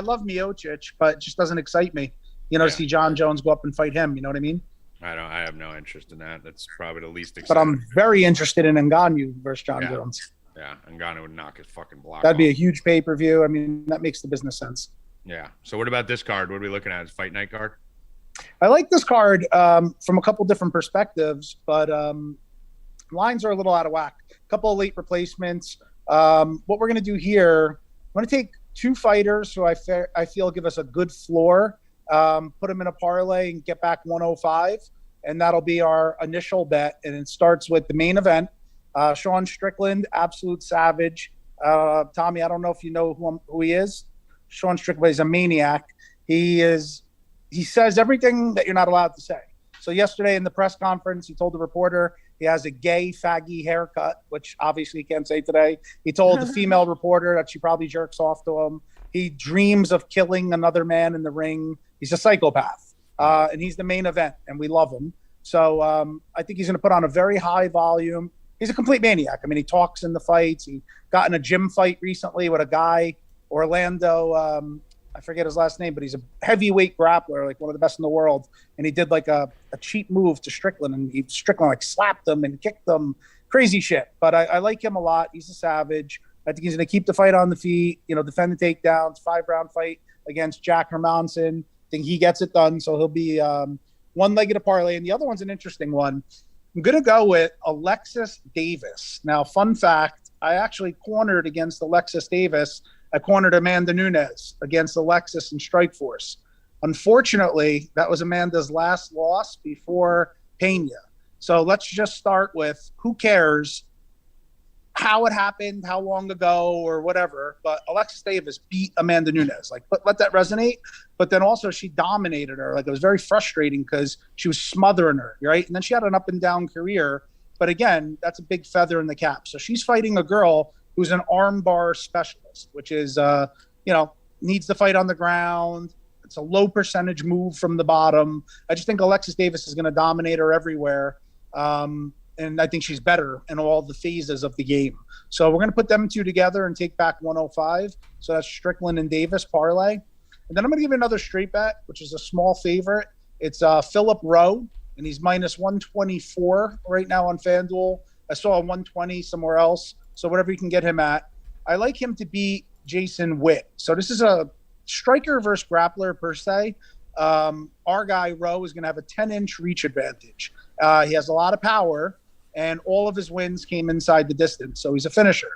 love Miocic, but it just doesn't excite me, to see John Jones go up and fight him. You know what I mean? I have no interest in that. That's probably the least exciting. But I'm very interested in Ngannou versus John Jones. Yeah, Ngannou would knock his fucking block That'd off. be a huge pay-per-view. I mean, that makes the business sense. Yeah. So what about this card? What are we looking at? Is Fight Night card? I like this card from a couple different perspectives, but lines are a little out of whack. A couple of late replacements. What we're going to do here, I'm going to take two fighters who I feel give us a good floor, put them in a parlay and get back 105, and that'll be our initial bet. And it starts with the main event. Sean Strickland, absolute savage. Tommy, I don't know if you know who he is. Sean Strickland is a maniac. He says everything that you're not allowed to say. So yesterday in the press conference, he told the reporter he has a gay, faggy haircut, which obviously he can't say today. He told the female reporter that she probably jerks off to him. He dreams of killing another man in the ring. He's a psychopath, and he's the main event, and we love him. So I think he's going to put on a very high volume. He's a complete maniac. I mean, he talks in the fights. He got in a gym fight recently with a guy, Orlando, I forget his last name, but he's a heavyweight grappler, like one of the best in the world. And he did like a cheap move to Strickland, and Strickland like slapped him and kicked him. Crazy shit. But I like him a lot. He's a savage. I think he's going to keep the fight on the feet, defend the takedowns, 5-round fight against Jack Hermanson. I think he gets it done. So he'll be one-legged a parlay. And the other one's an interesting one. I'm going to go with Alexis Davis. Now, fun fact, I actually cornered against Alexis Davis. I cornered Amanda Nunes against Alexis in Strikeforce. Unfortunately, that was Amanda's last loss before Pena. So let's just start with who cares how it happened, how long ago, or whatever. But Alexis Davis beat Amanda Nunes. Let that resonate. But then also she dominated her. It was very frustrating because she was smothering her, right? And then she had an up and down career. But again, that's a big feather in the cap. So she's fighting a girl who's an armbar specialist, which is, needs to fight on the ground. It's a low percentage move from the bottom. I just think Alexis Davis is going to dominate her everywhere. And I think she's better in all the phases of the game. So we're going to put them two together and take back 105. So that's Strickland and Davis parlay. And then I'm going to give you another straight bet, which is a small favorite. It's Philip Rowe, and he's minus 124 right now on FanDuel. I saw a 120 somewhere else. So whatever you can get him at. I like him to beat Jason Witt. So this is a striker versus grappler per se. Our guy, Rowe, is going to have a 10-inch reach advantage. He has a lot of power, and all of his wins came inside the distance. So he's a finisher.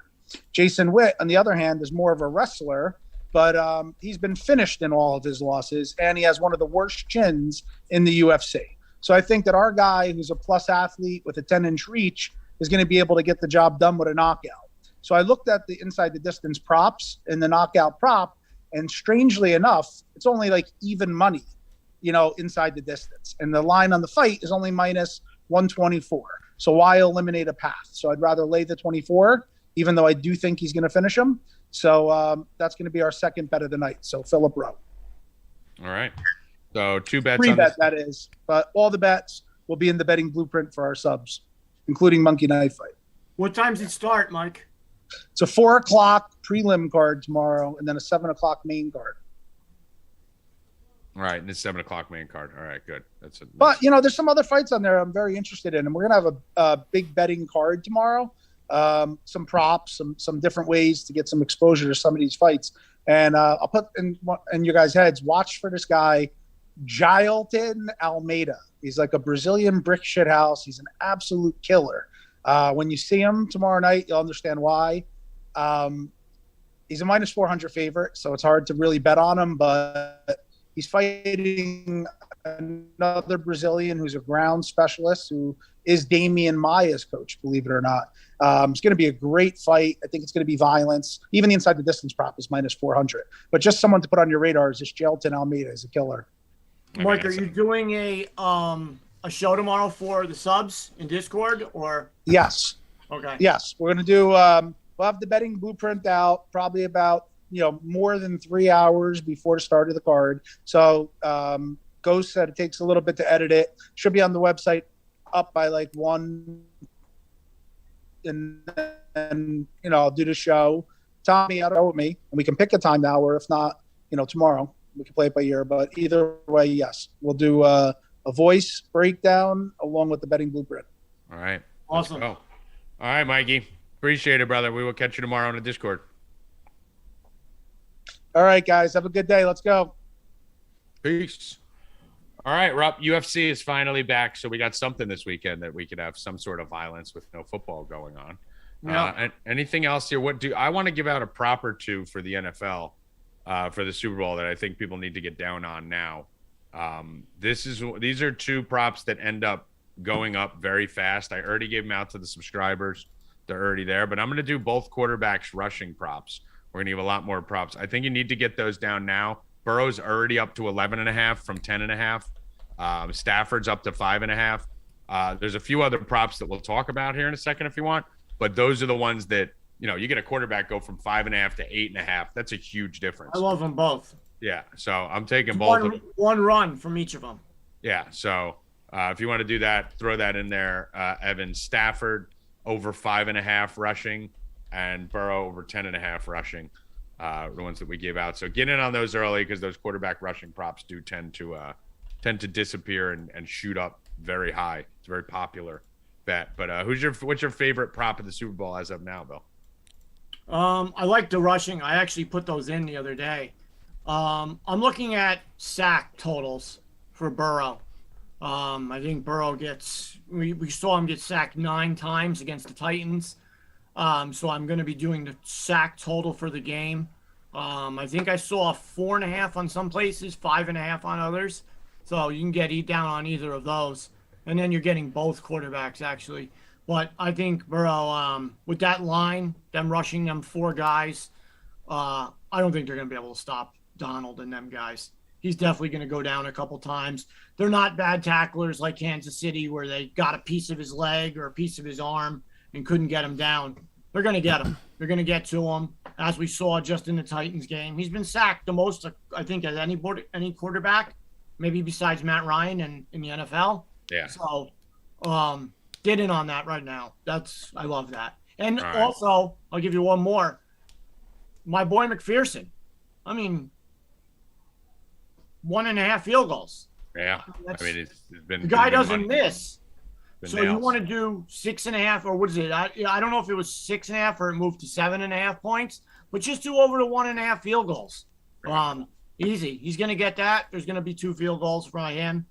Jason Witt, on the other hand, is more of a wrestler, but he's been finished in all of his losses, and he has one of the worst chins in the UFC. So I think that our guy, who's a plus athlete with a 10-inch reach, is going to be able to get the job done with a knockout. So I looked at the inside the distance props and the knockout prop, and strangely enough, it's only like even money, inside the distance. And the line on the fight is only minus 124. So why eliminate a path? So I'd rather lay the 24, even though I do think he's going to finish him. So that's going to be our second bet of the night. So Philip Rowe. All right. So 2 bets. Free on bet, this. that is. But all the bets will be in the betting blueprint for our subs, including Monkey Knife Fight. What time's it start, Mike? It's a 4 o'clock prelim card tomorrow, and then a 7 o'clock main card. All right, and it's 7 o'clock main card. All right, good. But there's some other fights on there I'm very interested in, and we're gonna have a big betting card tomorrow. Some props, some different ways to get some exposure to some of these fights. And I'll put in your guys' heads. Watch for this guy, Jailton Almeida. He's like a Brazilian brick shit house. He's an absolute killer. When you see him tomorrow night, you'll understand why. He's a minus 400 favorite, so it's hard to really bet on him, but he's fighting another Brazilian who's a ground specialist who is Damian Maia's coach, believe it or not. It's going to be a great fight. I think it's going to be violence. Even the inside the distance prop is minus 400. But just someone to put on your radar is this Jailton Almeida is a killer. Mike, are you doing a show tomorrow for the subs in Discord or? Yes. Okay. Yes. We're going to do, we'll have the betting blueprint out probably about, more than 3 hours before the start of the card. So Ghost said it takes a little bit to edit it. Should be on the website up by like 1. And then, I'll do the show. Tommy, out with me, and we can pick a time now, or if not, tomorrow we can play it by ear. But either way, yes, we'll do a voice breakdown along with the betting blueprint. All right. Awesome. All right, Mikey. Appreciate it, brother. We will catch you tomorrow on the Discord. All right, guys. Have a good day. Let's go. Peace. All right, Rob. UFC is finally back, so we got something this weekend that we could have some sort of violence with no football going on. Yeah. And anything else here? I want to give out a prop or two for the NFL for the Super Bowl that I think people need to get down on now. These are 2 props that end up going up very fast. I already gave them out to the subscribers. They're already there, but I'm going to do both quarterbacks rushing props. We're going to give a lot more props. I think you need to get those down now. Burrow's already up to 11.5 from 10.5. Stafford's up to 5.5. There's a few other props that we'll talk about here in a second if you want, but those are the ones that, you get a quarterback go from 5.5 to 8.5. That's a huge difference. I love them both. Yeah. So I'm taking both. One run from each of them. Yeah. So if you want to do that, throw that in there. Evan, Stafford over 5.5 rushing and Burrow over 10.5 rushing. The ones that we gave out. So get in on those early because those quarterback rushing props do tend to disappear and shoot up very high. It's a very popular bet. But what's your favorite prop of the Super Bowl as of now, Bill? I like the rushing. I actually put those in the other day. I'm looking at sack totals for Burrow. I think Burrow we saw him get sacked 9 times against the Titans. So I'm going to be doing the sack total for the game. I think I saw 4.5 on some places, 5.5 on others. So you can eat down on either of those. And then you're getting both quarterbacks, actually. But I think Burrow, with that line, them rushing them 4 guys, I don't think they're going to be able to stop Donald and them guys. He's definitely going to go down a couple times. They're not bad tacklers like Kansas City where they got a piece of his leg or a piece of his arm and couldn't get him down. They're going to get him. They're going to get to him, as we saw just in the Titans game. He's been sacked the most, I think, as any quarterback, maybe besides Matt Ryan in the NFL. Yeah. So get in on that right now. I love that. And All right. also, I'll give you one more. My boy McPherson. 1.5 field goals. Yeah. It's been The guy been doesn't money. miss. So Nails. you want to do 6.5, or what is it? I don't know if it was 6.5 or it moved to 7.5 points, but just do over to 1.5 field goals. Easy. He's going to get that. There's going to be 2 field goals from him.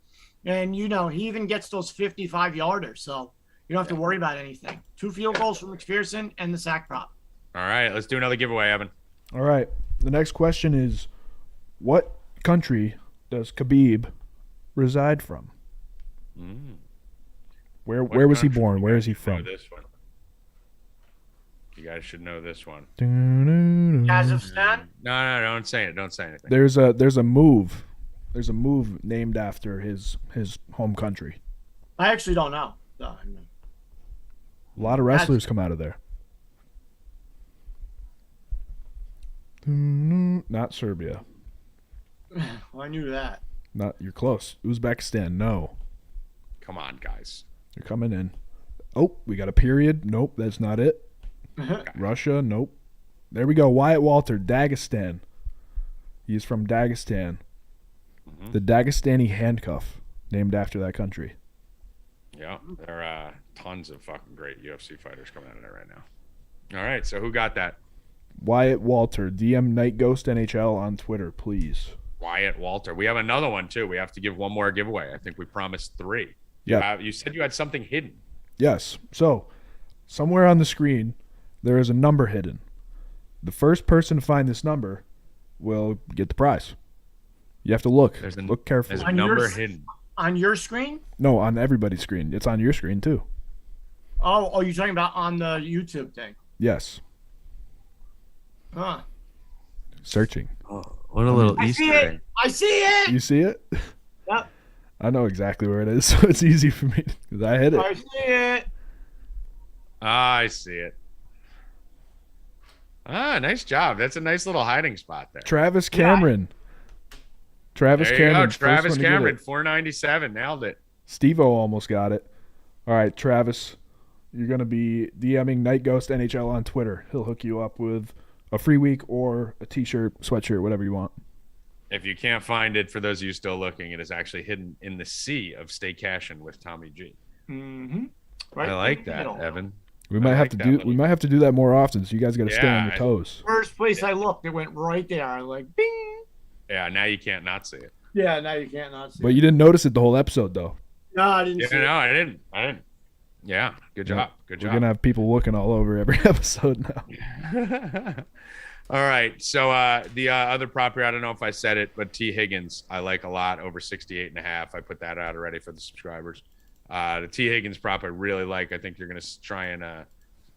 And, he even gets those 55-yarders, so you don't have to worry about anything. 2 field goals from McPherson and the sack prop. All right, let's do another giveaway, Evan. All right. The next question is, what country does Khabib reside from? Where was he born? Where is he from? This one. You guys should know this one. Kazakhstan? No, don't say it. Don't say anything. There's a move. There's a move named after his home country. I actually don't know. A lot of wrestlers come out of there. Not Serbia. Well, I knew that. Not you're close. Uzbekistan. No. Come on, guys. You're coming in. Oh, we got a period. Nope, that's not it. Russia. Nope. There we go. Wyatt Walter, Dagestan. He's from Dagestan. The Dagestani handcuff, named after that country. Yeah, there are tons of fucking great UFC fighters coming out of there right now. All right, so who got that? Wyatt Walter, DM Night Ghost NHL on Twitter, please. Wyatt Walter. We have another one, too. We have to give one more giveaway. I think we promised 3. Yeah. You said you had something hidden. Yes. So, somewhere on the screen, there is a number hidden. The first person to find this number will get the prize. You have to look. Look carefully. There's a number hidden. On your screen? No, on everybody's screen. It's on your screen, too. Oh, you're talking about on the YouTube thing? Yes. Huh. Searching. Oh, what a little Easter egg. I see it. You see it? Yep. I know exactly where it is, so it's easy for me because I hit it. I see it. I see it. Nice job. That's a nice little hiding spot there. Travis Cameron. Travis There you Cameron. go. Travis first one to get Cameron, it. 497. Nailed it. Steve-O almost got it. All right, Travis, you're going to be DMing Night Ghost NHL on Twitter. He'll hook you up with a free week or a T-shirt, sweatshirt, whatever you want. If you can't find it, for those of you still looking, it is actually hidden in the sea of Stay Cashin' with Tommy G. Mm-hmm. Right I like in the that, middle. Evan. We might have to do. We might have to do that more often. So you guys got to stay on your Yeah, toes. First place I looked, it went right there. I like, bing. Yeah, now you can't not see it. Yeah, now you can't not see But it. you didn't notice it the whole episode, though. No, I didn't Yeah, see no, it. I didn't. Yeah, good job. Good We're job. gonna have people looking all over every episode now. All right. So the other prop here, I don't know if I said it, but T. Higgins, I like a lot, over 68.5. I put that out already for the subscribers. The T. Higgins prop I really like. I think you're going to try and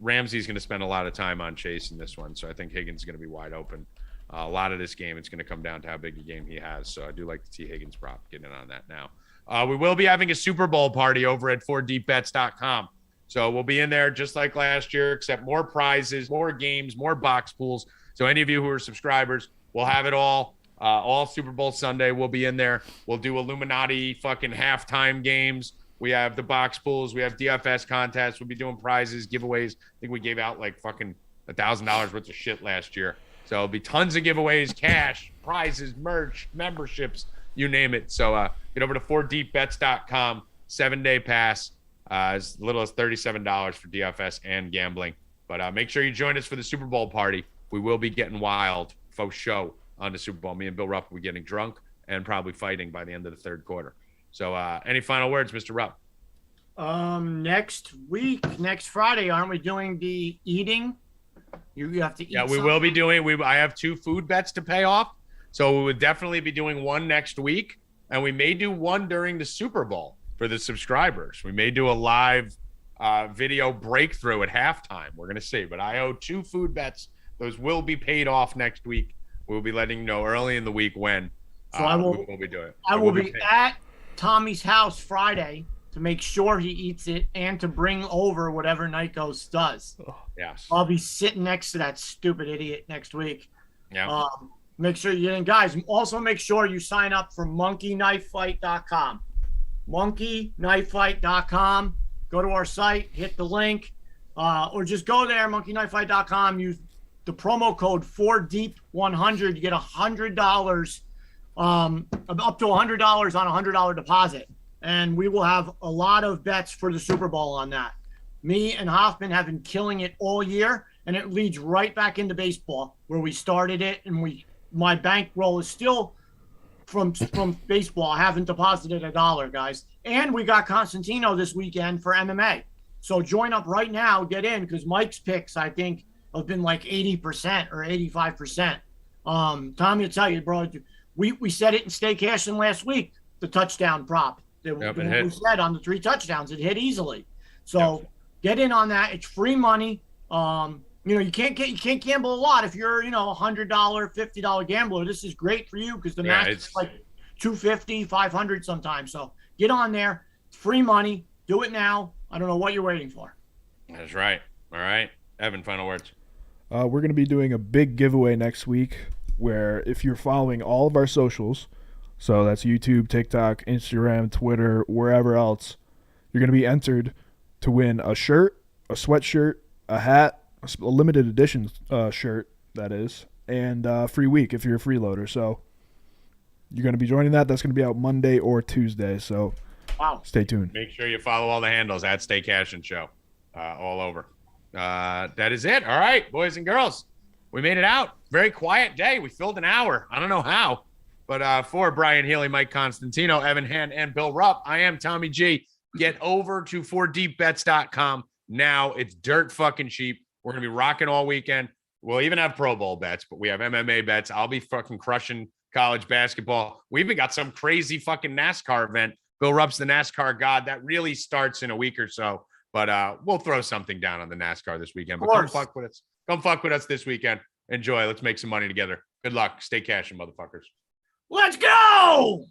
Ramsey's going to spend a lot of time on chasing this one. So I think Higgins is going to be wide open. A lot of this game, it's going to come down to how big a game he has. So I do like the T. Higgins prop. Getting in on that now. We will be having a Super Bowl party over at 4deepbets.com. So we'll be in there just like last year, except more prizes, more games, more box pools. So any of you who are subscribers, we'll have it all. All Super Bowl Sunday, we'll be in there. We'll do Illuminati fucking halftime games. We have the box pools. We have DFS contests. We'll be doing prizes, giveaways. I think we gave out like fucking $1,000 worth of shit last year. So it'll be tons of giveaways, cash, prizes, merch, memberships, you name it. So get over to 4deepbets.com, 7-day pass, as little as $37 for DFS and gambling. But make sure you join us for the Super Bowl party. We will be getting wild, faux show on the Super Bowl. Me and Bill Rupp will be getting drunk and probably fighting by the end of the third quarter. So any final words, Mr. Rupp? Next week, next Friday, aren't we doing the eating? You have to eat. Yeah, we will be doing. I have 2 food bets to pay off, so we would definitely be doing one next week, and we may do one during the Super Bowl for the subscribers. We may do a live video breakthrough at halftime. We're gonna see, but I owe 2 food bets. Those will be paid off next week. We'll be letting you know early in the week when. So I will. We will be doing it. I will be at Tommy's house Friday to make sure he eats it and to bring over whatever Night Ghost does. Yes. I'll be sitting next to that stupid idiot next week. Yeah. Make sure you get in, guys. Also, make sure you sign up for monkeyknifefight.com. monkeyknifefight.com. Go to our site, hit the link, or just go there, monkeyknifefight.com. Use the promo code 4deep100. You get $100, up to $100 on a $100 deposit. And we will have a lot of bets for the Super Bowl on that. Me and Hoffman have been killing it all year, and it leads right back into baseball where we started it. And my bankroll is still from baseball. I haven't deposited $1, guys. And we got Constantino this weekend for MMA. So join up right now, get in, because Mike's picks, I think, have been like 80% or 85%. Tommy will tell you, bro, we said it in Stay Cashin' last week, the touchdown prop. We said on the 3 touchdowns, it hit easily. So get in on that. It's free money. You can't gamble a lot if you're, a $100, $50 gambler. This is great for you because the match is like $250, $500 sometimes. So get on there. It's free money. Do it now. I don't know what you're waiting for. That's right. All right. Evan, final words. We're going to be doing a big giveaway next week where if you're following all of our socials, so that's YouTube, TikTok, Instagram, Twitter, wherever else, you're going to be entered to win a shirt, a sweatshirt, a hat, a limited edition shirt, that is, and a free week if you're a freeloader. So you're going to be joining that. That's going to be out Monday or Tuesday. So stay tuned. Make sure you follow all the handles at Stay Cash and Show all over. That is it. All right, boys and girls. We made it out. Very quiet day. We filled an hour. I don't know how. But for Brian Healy, Mike Constantino, Evan Hand, and Bill Rupp, I am Tommy G. Get over to 4deepbets.com now. It's dirt fucking cheap. We're going to be rocking all weekend. We'll even have Pro Bowl bets, but we have MMA bets. I'll be fucking crushing college basketball. We even got some crazy fucking NASCAR event. Bill Rupp's the NASCAR god. That really starts in a week or so. But we'll throw something down on the NASCAR this weekend. But come fuck with us. Come fuck with us this weekend. Enjoy. Let's make some money together. Good luck. Stay cashing, motherfuckers. Let's go!